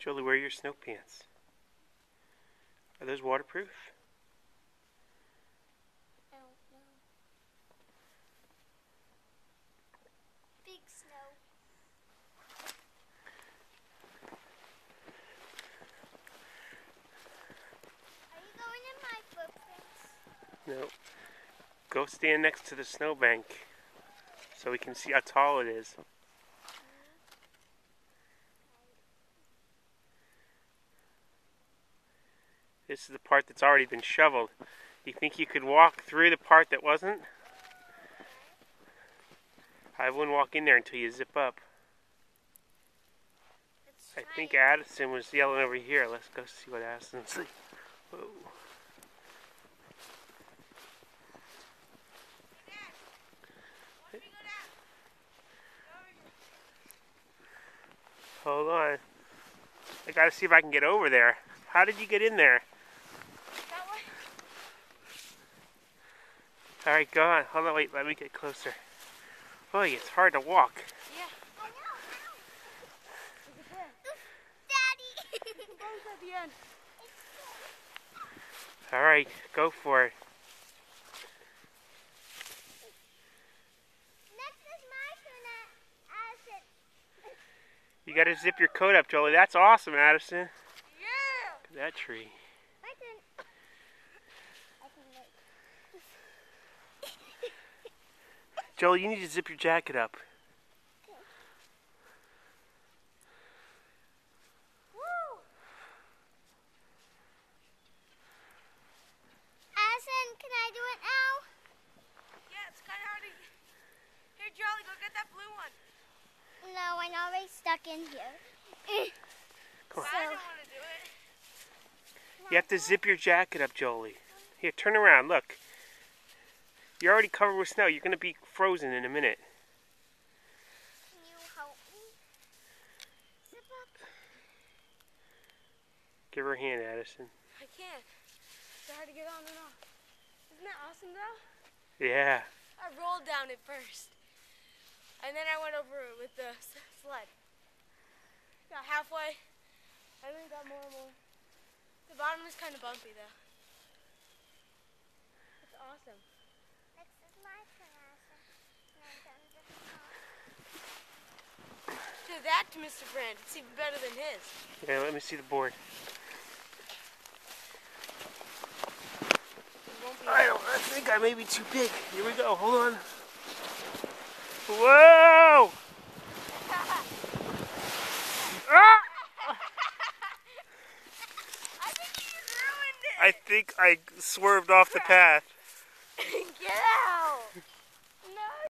Jolie, wear your snow pants. Are those waterproof? I don't know. Big snow. Are you going in my footprints? No. Go stand next to the snowbank so we can see how tall it is. This is the part that's already been shoveled. You think you could walk through the part that wasn't? I wouldn't walk in there until you zip up. I think Addison was yelling over here. Let's go see what Addison's saying. Whoa. Hold on. I gotta see if I can get over there. How did you get in there? That way. Alright, go on. Hold on, wait, let me get closer. Boy, it's hard to walk. Yeah. I know. Daddy! The boat's at the end. Alright, go for it. Next is my turn, Addison. You gotta zip your coat up, Jolie. That's awesome, Addison. Yeah! Look at that tree. My turn. I can wait. Jolie, you need to zip your jacket up. Woo! Addison, can I do it now? Yeah, it's kind of hard to... Here, Jolly, go get that blue one. No, I'm already stuck in here. Come on. I don't want to do it. You have to zip your jacket up, Jolie. Here, turn around, look. You're already covered with snow. You're going to be frozen in a minute. Can you help me? Zip up. Give her a hand, Addison. I can't. It's hard to get on and off. Isn't that awesome, though? Yeah. I rolled down it first. And then I went over it with the sled. Got halfway. And then got more and more. The bottom is kind of bumpy, though. It's awesome. Next is my turn, Addison. And I'm done zipping up. Do that to Mr. Brand. It's even better than his. Yeah, let me see the board. I think I may be too big. Here we go. Hold on. Whoa! Ah! I think you just ruined it. I think I swerved off the path. Get out!